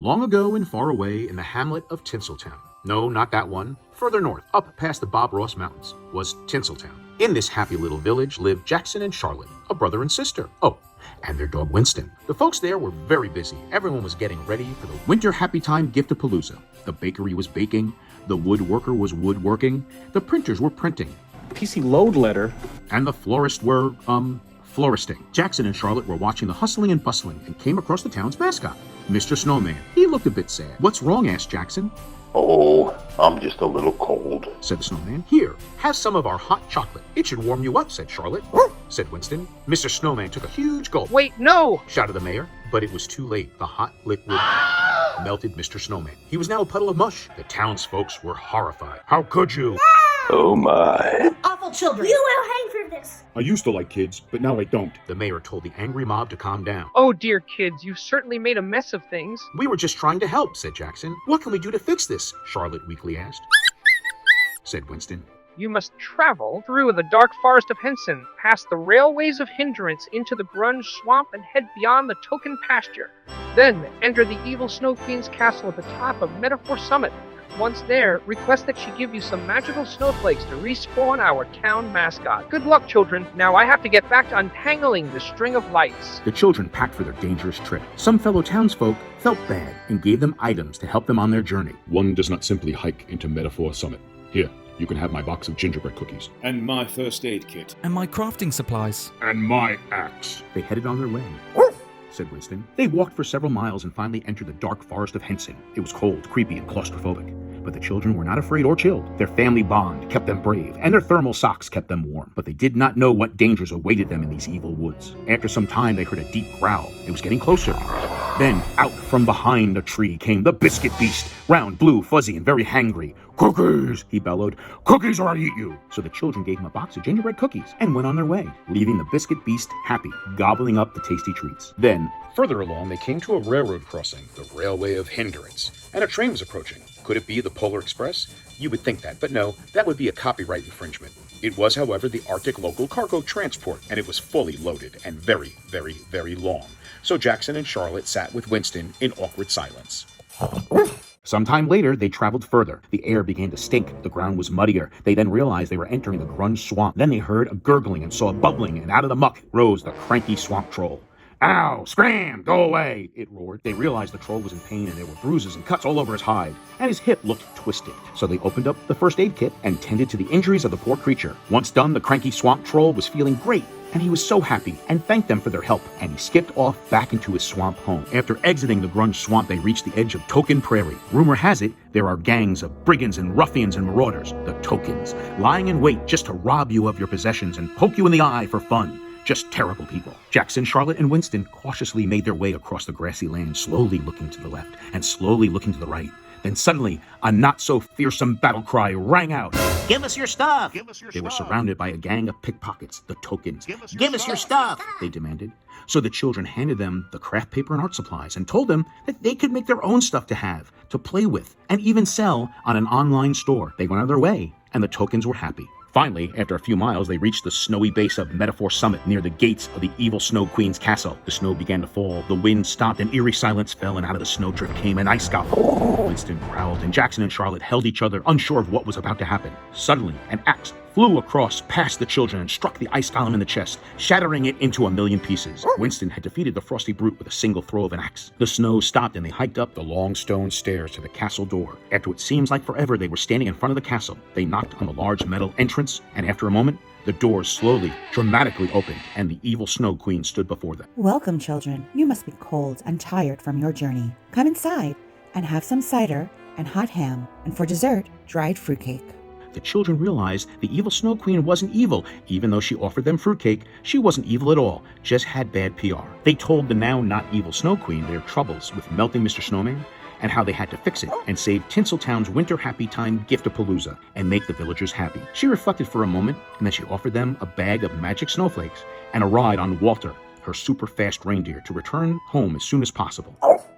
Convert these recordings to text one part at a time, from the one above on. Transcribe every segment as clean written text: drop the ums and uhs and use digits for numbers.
Long ago and far away in the hamlet of Tinseltown. No, not that one. Further north, up past the Bob Ross Mountains, was Tinseltown. In this happy little village lived Jackson and Charlotte, a brother and sister. Oh, and their dog Winston. The folks there were very busy. Everyone was getting ready for the winter happy time gift-a-palooza. The bakery was baking, the woodworker was woodworking, the printers were printing. PC load letter. And the florists were, floristing. Jackson and Charlotte were watching the hustling and bustling and came across the town's mascot, Mr. Snowman. He looked a bit sad. What's wrong? Asked Jackson. Oh, I'm just a little cold, said the Snowman. Here, have some of our hot chocolate. It should warm you up, said Charlotte. Said Winston. Mr. Snowman took a huge gulp. Wait, no! Shouted the mayor, but it was too late. The hot liquid melted Mr. Snowman. He was now a puddle of mush. The townsfolk were horrified. How could you? Oh my. Awful children. You will hang for this. I used to like kids, but now I don't. The mayor told the angry mob to calm down. Oh dear kids, you've certainly made a mess of things. We were just trying to help, said Jackson. What can we do to fix this? Charlotte weakly asked. Said Winston. You must travel through the dark forest of Henson, past the railways of hindrance into the grunge swamp and head beyond the token pasture. Then enter the evil Snow Queen's castle at the top of Metaphor Summit. Once there, request that she give you some magical snowflakes to respawn our town mascot. Good luck, children. Now I have to get back to untangling the string of lights. The children packed for their dangerous trip. Some fellow townsfolk felt bad and gave them items to help them on their journey. One does not simply hike into Metaphor Summit. Here, you can have my box of gingerbread cookies. And my first aid kit. And my crafting supplies. And my axe. They headed on their way. Said Winston. They walked for several miles and finally entered the dark forest of Henson. It was cold, creepy, and claustrophobic. But the children were not afraid or chilled. Their family bond kept them brave, and their thermal socks kept them warm. But they did not know what dangers awaited them in these evil woods. After some time, they heard a deep growl. It was getting closer. Then, out from behind a tree came the biscuit beast, round, blue, fuzzy, and very hangry. Cookies, he bellowed. Cookies or I eat you. So the children gave him a box of gingerbread cookies and went on their way, leaving the biscuit beast happy, gobbling up the tasty treats. Then, further along, they came to a railroad crossing, the railway of hindrance, and a train was approaching. Could it be the Polar Express? You would think that, but no, that would be a copyright infringement. It was, however, the Arctic local cargo transport, and it was fully loaded and very, very, very long. So Jackson and Charlotte sat with Winston in awkward silence. Sometime later, they traveled further. The air began to stink. The ground was muddier. They then realized they were entering the grunge swamp. Then they heard a gurgling and saw a bubbling, and out of the muck rose the cranky swamp troll. Ow! Scram! Go away! It roared. They realized the troll was in pain and there were bruises and cuts all over his hide, and his hip looked twisted. So they opened up the first aid kit and tended to the injuries of the poor creature. Once done, the cranky swamp troll was feeling great, and he was so happy and thanked them for their help, and he skipped off back into his swamp home. After exiting the grunge swamp, they reached the edge of Token Prairie. Rumor has it, there are gangs of brigands and ruffians and marauders, the Tokens, lying in wait just to rob you of your possessions and poke you in the eye for fun. Just terrible people. Jackson, Charlotte, and Winston cautiously made their way across the grassy land, slowly looking to the left and slowly looking to the right. Then suddenly, a not-so-fearsome battle cry rang out. Give us your stuff! Give us your stuff! They were surrounded by a gang of pickpockets, the Tokens. Give us your stuff! They demanded. So the children handed them the craft paper and art supplies and told them that they could make their own stuff to have, to play with, and even sell on an online store. They went on their way, and the Tokens were happy. Finally, after a few miles, they reached the snowy base of Metaphor Summit near the gates of the evil Snow Queen's castle. The snow began to fall, the wind stopped, and eerie silence fell, and out of the snowdrift came an ice goblin. Winston growled, and Jackson and Charlotte held each other, unsure of what was about to happen. Suddenly, an axe flew across past the children and struck the ice golem in the chest, shattering it into a million pieces. Winston had defeated the frosty brute with a single throw of an axe. The snow stopped and they hiked up the long stone stairs to the castle door. After what seems like forever, they were standing in front of the castle. They knocked on the large metal entrance, and after a moment, the doors slowly, dramatically opened, and the evil Snow Queen stood before them. Welcome, children. You must be cold and tired from your journey. Come inside and have some cider and hot ham, and for dessert, dried fruitcake. The children realized the evil Snow Queen wasn't evil. Even though she offered them fruitcake, she wasn't evil at all, just had bad PR. They told the now not evil Snow Queen their troubles with melting Mr. Snowman and how they had to fix it and save Tinseltown's winter happy time gift-a-palooza and make the villagers happy. She reflected for a moment, and then she offered them a bag of magic snowflakes and a ride on Walter, her super-fast reindeer, to return home as soon as possible.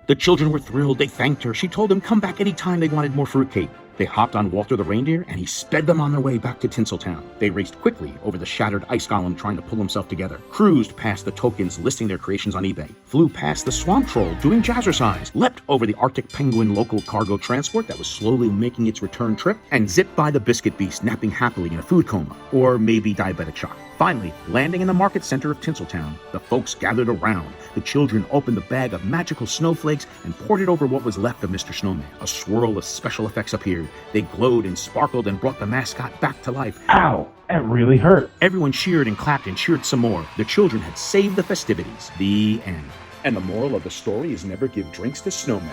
The children were thrilled. They thanked her. She told them come back any time they wanted more fruitcake. They hopped on Walter the reindeer, and he sped them on their way back to Tinseltown. They raced quickly over the shattered ice golem trying to pull himself together, cruised past the tokens listing their creations on eBay, flew past the swamp troll doing jazzercise, leapt over the Arctic penguin local cargo transport that was slowly making its return trip, and zipped by the biscuit beast napping happily in a food coma, or maybe diabetic shock. Finally, landing in the market center of Tinseltown, the folks gathered around. The children opened the bag of magical snowflakes and poured it over what was left of Mr. Snowman. A swirl of special effects appeared. They glowed and sparkled and brought the mascot back to life. Ow! That really hurt. Everyone cheered and clapped and cheered some more. The children had saved the festivities. The end. And the moral of the story is never give drinks to snowmen.